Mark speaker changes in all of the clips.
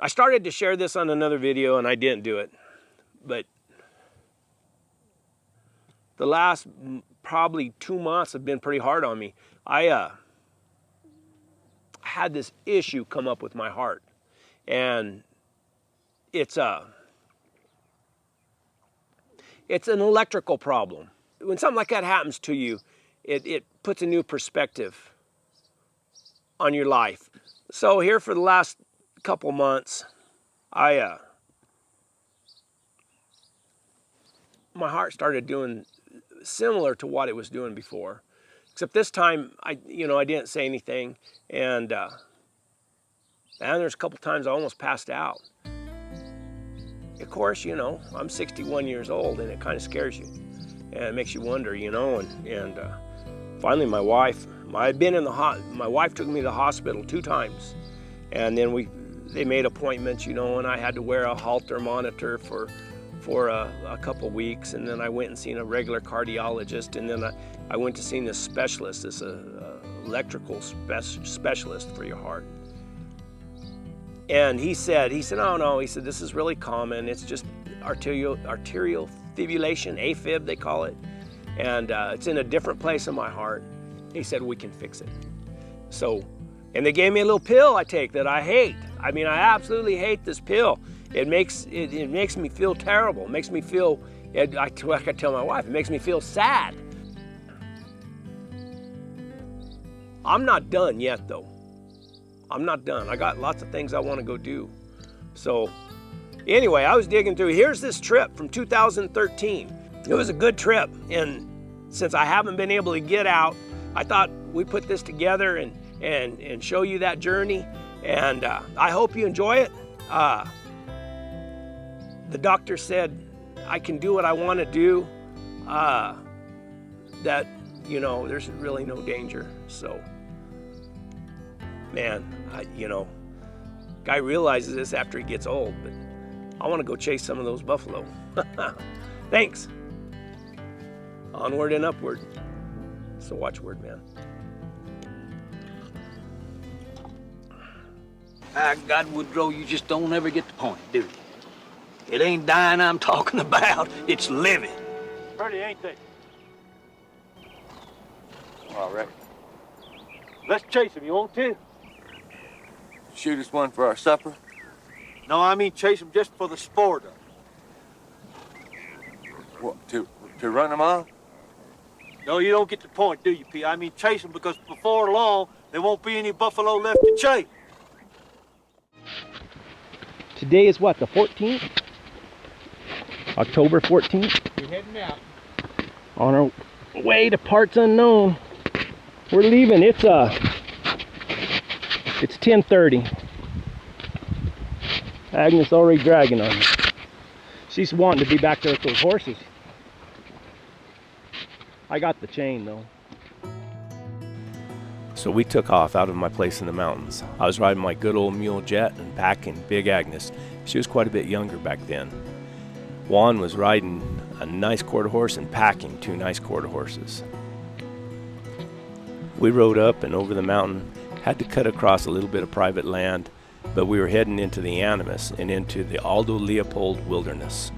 Speaker 1: I started to share this on another video and I didn't do it, but the last probably 2 months have been pretty hard on me. I had this issue come up with my heart, and it's an electrical problem. When something like that happens to you, it puts a new perspective on your life. So here for the last couple months, my heart started doing similar to what it was doing before, except this time I didn't say anything, and there's a couple times I almost passed out. Of course, I'm 61 years old, and it kind of scares you, and it makes you wonder, and finally my wife took me to the hospital 2 times, and then they made appointments, and I had to wear a Holter monitor for a couple weeks, and then I went and seen a regular cardiologist, and then I went to see this specialist, this electrical specialist for your heart. And he said, oh no, he said, this is really common. It's just arterial fibrillation, AFib they call it, and it's in a different place in my heart. He said, we can fix it. So, and they gave me a little pill I take that I hate. I mean, I absolutely hate this pill. It makes me feel terrible. It makes me feel, like I tell my wife, it makes me feel sad. I'm not done yet though. I'm not done. I got lots of things I want to go do. So anyway, I was digging through. Here's this trip from 2013. It was a good trip, and since I haven't been able to get out, I thought we put this together and show you that journey, and I hope you enjoy it. The doctor said I can do what I want to do, that, there's really no danger. So, man, guy realizes this after he gets old, but I want to go chase some of those buffalo. Thanks. Onward and upward. So watch word, man.
Speaker 2: God, Woodrow, you just don't ever get the point, do you? It ain't dying I'm talking about, it's living.
Speaker 3: Pretty, ain't they?
Speaker 4: All right.
Speaker 3: Let's chase them, you want to?
Speaker 4: Shoot us one for our supper?
Speaker 3: No, I mean chase them just for the sport of it.
Speaker 4: What, to run them off?
Speaker 3: No, you don't get the point, do you, P? I mean chase them because before long, there won't be any buffalo left to chase.
Speaker 1: Today is what, the 14th? October 14th?
Speaker 3: We're heading out.
Speaker 1: On our way to parts unknown. We're leaving. It's 10:30. Agnes already dragging on me. She's wanting to be back there with those horses. I got the chain though. So we took off out of my place in the mountains. I was riding my good old mule Jet and packing Big Agnes. She was quite a bit younger back then. Juan was riding a nice quarter horse and packing 2 nice quarter horses. We rode up and over the mountain, had to cut across a little bit of private land, but we were heading into the Animas and into the Aldo Leopold Wilderness.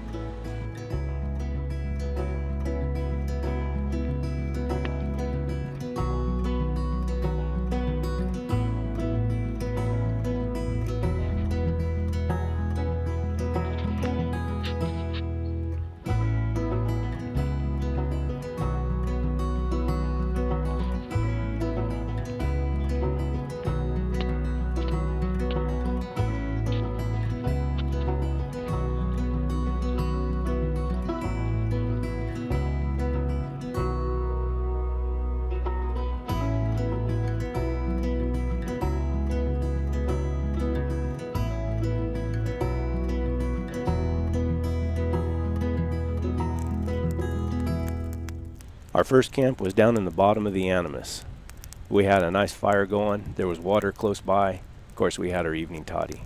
Speaker 1: Our first camp was down in the bottom of the Animas. We had a nice fire going, there was water close by. Of course, we had our evening toddy.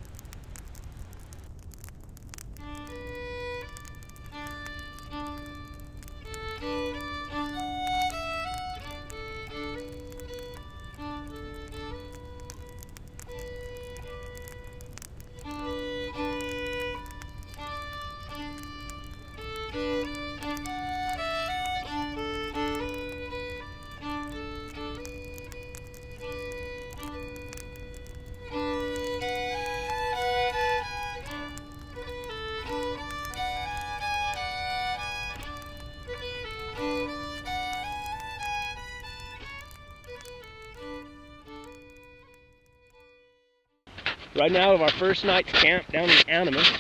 Speaker 1: Riding out of our first night's camp down in Animas.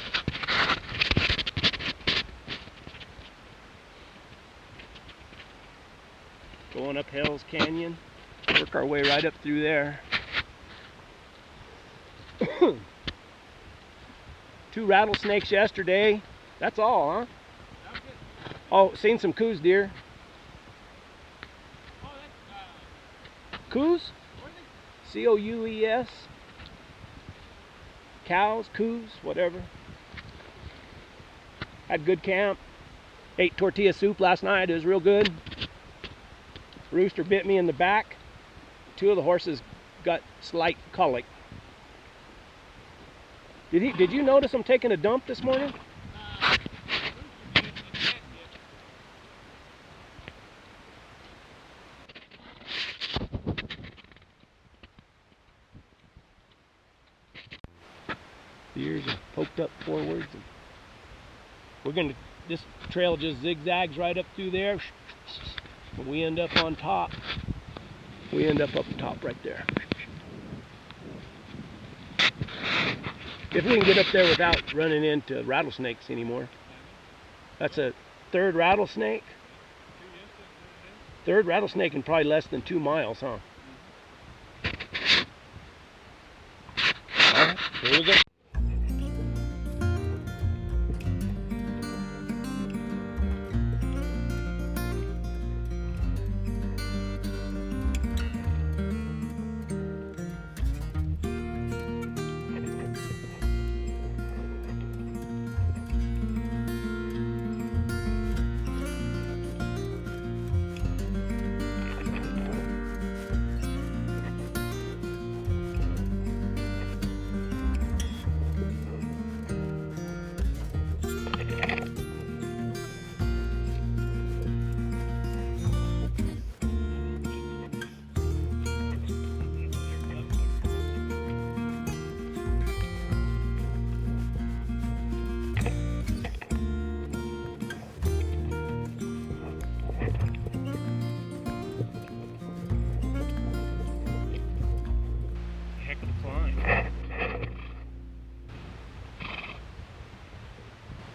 Speaker 1: Going up Hell's Canyon. Work our way right up through there. 2 rattlesnakes yesterday. That's all, huh? Oh, seen some coos deer. Coos? C-O-U-E-S. Cows, coos, whatever. Had good camp. Ate tortilla soup last night. It was real good. Rooster bit me in the back. 2 of the horses got slight colic. Did you notice him taking a dump this morning? The ears are poked up forwards. And we're gonna, this trail just zigzags right up through there. We end up on top. We end up top right there. If we can get up there without running into rattlesnakes anymore. That's a 3rd rattlesnake. 3rd rattlesnake in probably less than 2 miles, huh? All right, here we go.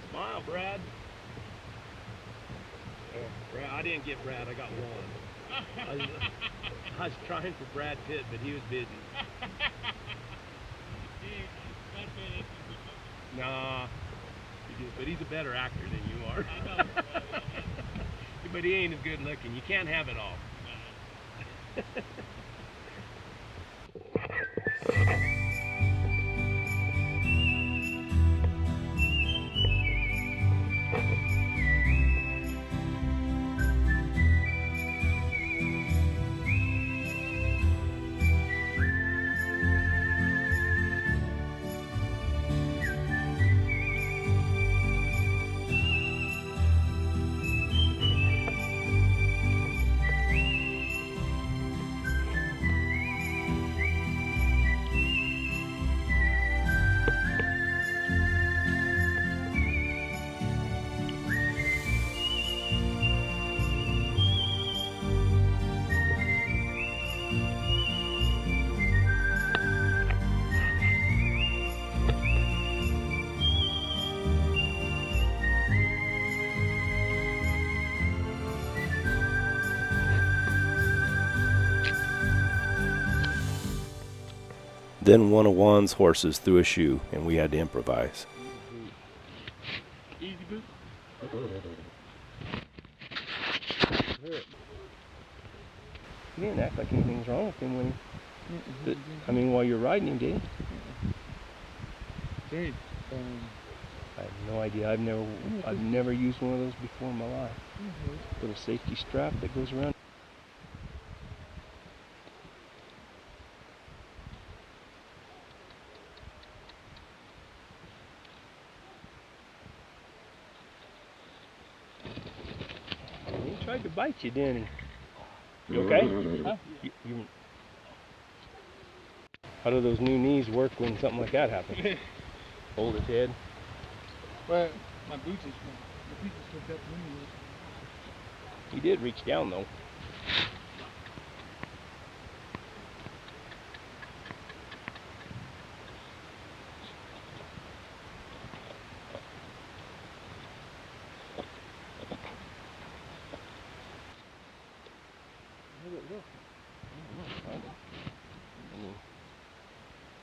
Speaker 1: Smile, Brad. I didn't get Brad, I got Juan. I was trying for Brad Pitt, but he was busy. Nah, but he's a better actor than you are.
Speaker 5: I know.
Speaker 1: But he ain't as good looking. You can't have it all. Then one of Juan's horses threw a shoe, and we had to improvise.
Speaker 5: Easy boot.
Speaker 1: He didn't act like anything's wrong with him when he... I mean, while you're riding him, did he?
Speaker 5: Great.
Speaker 1: I have no idea. I've never used one of those before in my life. Little safety strap that goes around. He tried to bite you, didn't he? You okay?
Speaker 5: Huh?
Speaker 1: How do those new knees work when something like that happens? Hold his head.
Speaker 5: Well, my boots is hooked up to me.
Speaker 1: He did reach down though.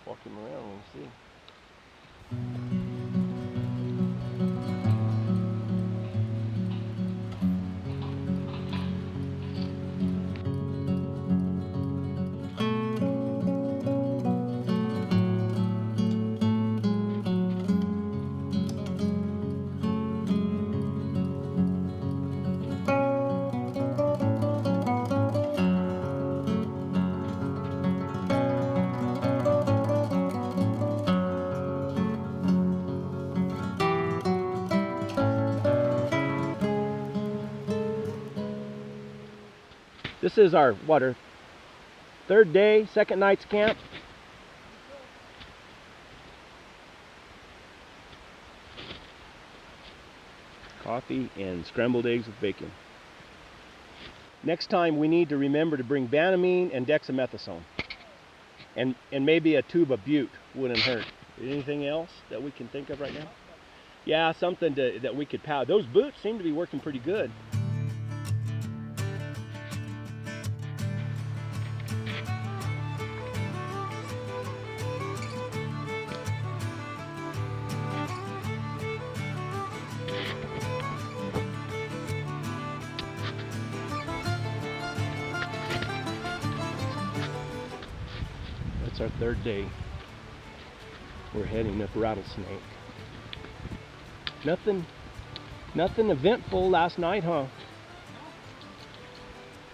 Speaker 1: Walk him around and see. This is our third day, second night's camp. Coffee and scrambled eggs with bacon. Next time we need to remember to bring Banamine and dexamethasone. And maybe a tube of bute wouldn't hurt. Anything else that we can think of right now? Yeah, something that we could powder. Those boots seem to be working pretty good. That's our third day. We're heading up Rattlesnake. Nothing eventful last night, huh?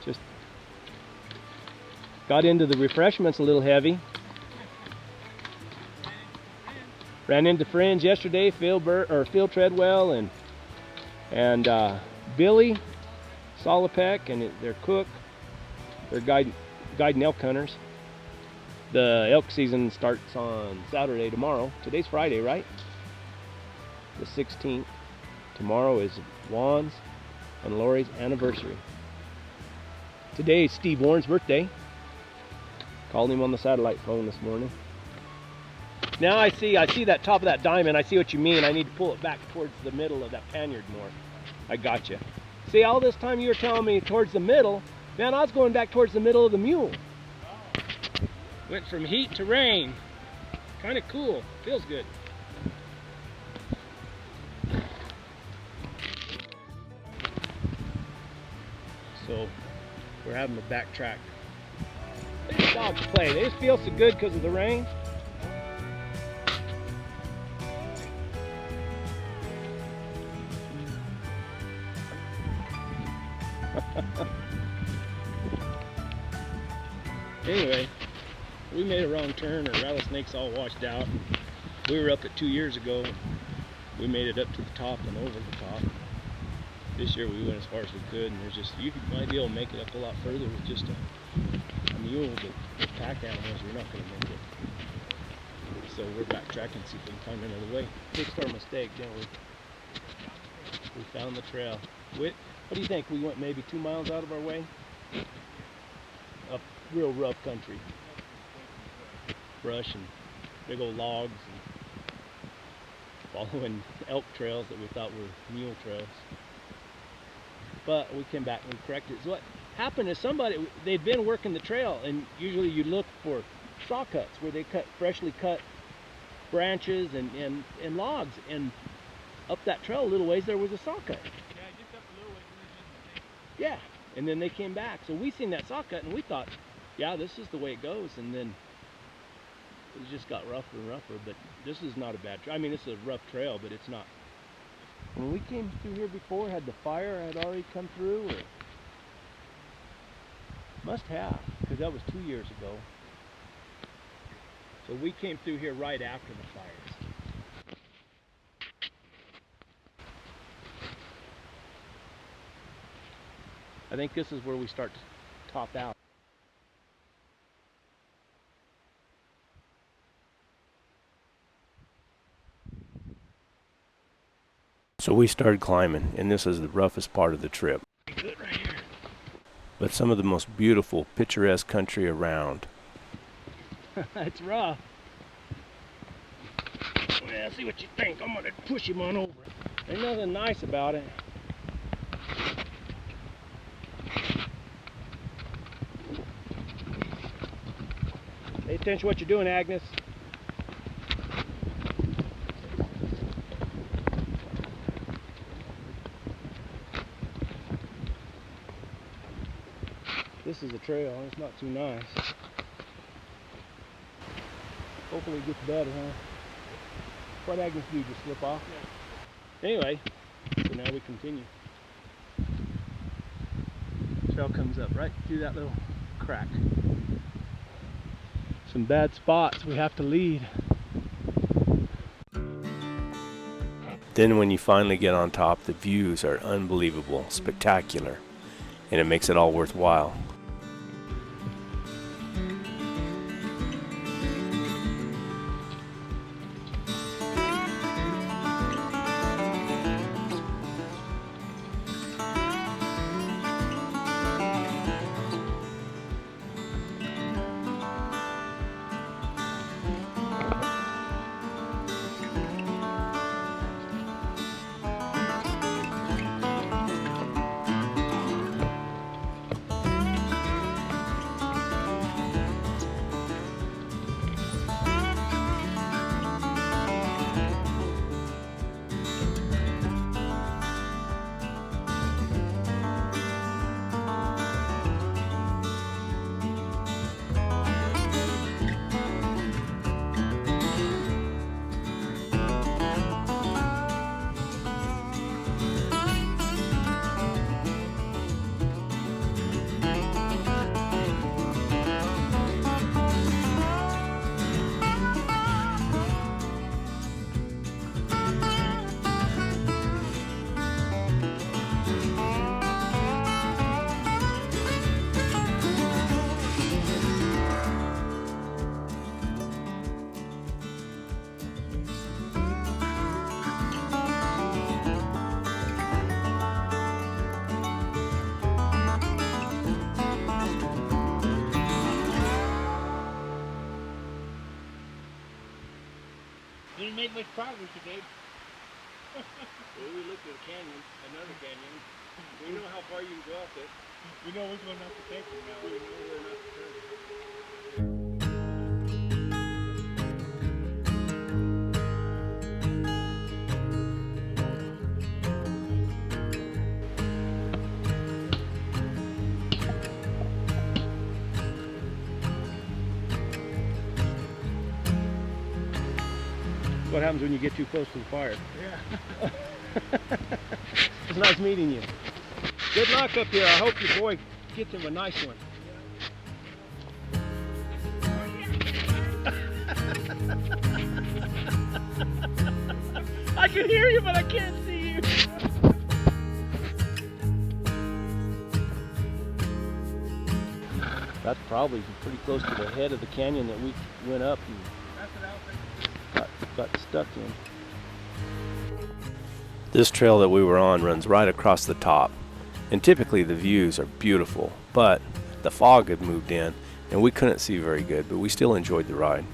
Speaker 1: Just got into the refreshments a little heavy. Ran into friends yesterday, Phil Treadwell and Billy Solopek and their cook. They're guiding elk hunters. The elk season starts on Saturday tomorrow. Today's Friday, right? The 16th. Tomorrow is Juan's and Lori's anniversary. Today is Steve Warren's birthday. Called him on the satellite phone this morning. Now I see that top of that diamond. I see what you mean. I need to pull it back towards the middle of that paniard more. I got you. See, all this time you were telling me towards the middle. Man, I was going back towards the middle of the mule. Went from heat to rain. Kind of cool. Feels good. So we're having to backtrack. These dogs play. They just feel so good because of the rain. Anyway, we made a wrong turn. Our rattlesnakes all washed out. We were up at 2 years ago. We made it up to the top and over the top. This year we went as far as we could, and there's just, you might be able to make it up a lot further with just a mule, but with pack animals, we're not going to make it. So we're backtracking, see if we can find another way. Fixed our mistake, didn't we? We found the trail. What do you think? We went maybe 2 miles out of our way? Up real rough country. Brush and big old logs and following elk trails that we thought were mule trails. But we came back and we corrected it. So what happened is they'd been working the trail, and usually you look for saw cuts where they freshly cut branches and logs, and up that trail a little ways there was a saw cut.
Speaker 5: Yeah, just up a little way.
Speaker 1: Yeah, and then they came back. So we seen that saw cut and we thought, yeah, this is the way it goes. And then it just got rougher and rougher, but this is not a bad trail. I mean, this is a rough trail, but it's not. When we came through here before, had the fire had already come through, or must have, because that was 2 years ago. So we came through here right after the fires. I think this is where we start to top out. So we started climbing, and this is the roughest part of the trip. Good right here. But some of the most beautiful, picturesque country around. It's rough. Well, see what you think. I'm gonna push him on over. Ain't nothing nice about it. attention to what you're doing, Agnes. This is a trail, it's not too nice. Hopefully it gets better, huh? What Agnes do, just slip off? Yeah. Anyway, so now we continue. Trail comes up right through that little crack. Some bad spots, we have to lead. Then when you finally get on top, the views are unbelievable, spectacular, and it makes it all worthwhile.
Speaker 5: Didn't make much progress today. Well, we looked at a canyon, another canyon. We know how far you can go up it. We know which one not to take from now. We know where not to turn.
Speaker 1: What happens when you get too close to the fire?
Speaker 5: Yeah.
Speaker 1: It's nice meeting you. Good luck up here. I hope your boy gets him a nice one. I can hear you, but I can't see you. That's probably pretty close to the head of the canyon that we went up and got stuck in. This trail that we were on runs right across the top, and typically the views are beautiful, but the fog had moved in and we couldn't see very good, but we still enjoyed the ride.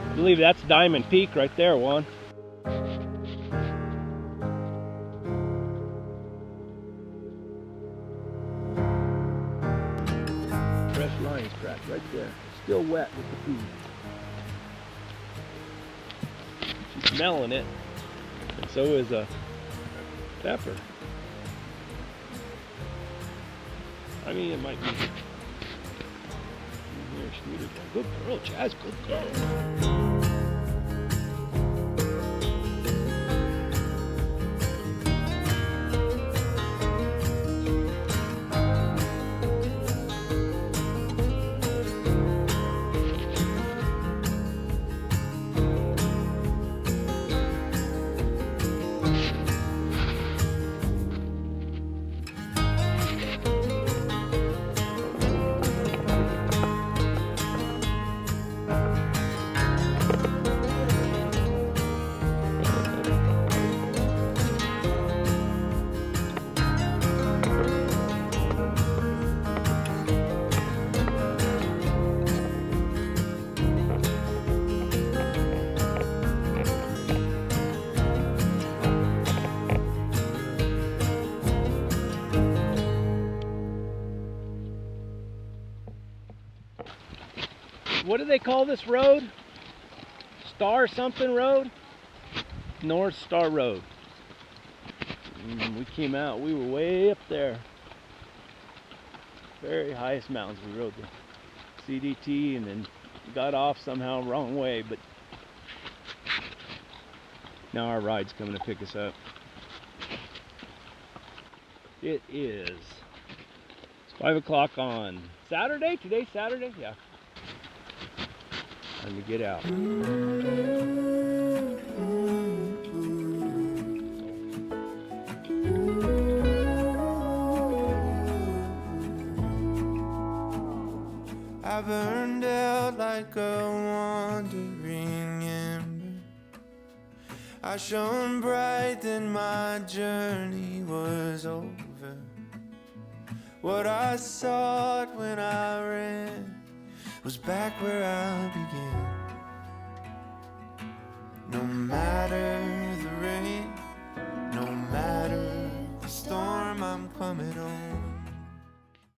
Speaker 1: I believe that's Diamond Peak right there, Juan. Fresh lion's track right there. Still wet with the food. She's smelling it. And so is a pepper. I mean, it might be here, sweeter. Good girl, Chaz, good girl. what do they call this road? Star something road? North Star Road. We came out, we were way up there. Very highest mountains. We rode the CDT and then got off somehow wrong way, but now our ride's coming to pick us up. It is 5 o'clock on Saturday. Today's Saturday? Yeah. Time to get out.
Speaker 6: I burned out like a wandering ember. I shone bright, then my journey was over. What I sought when I ran was back where I began. No matter the rain, no matter the storm, I'm coming home.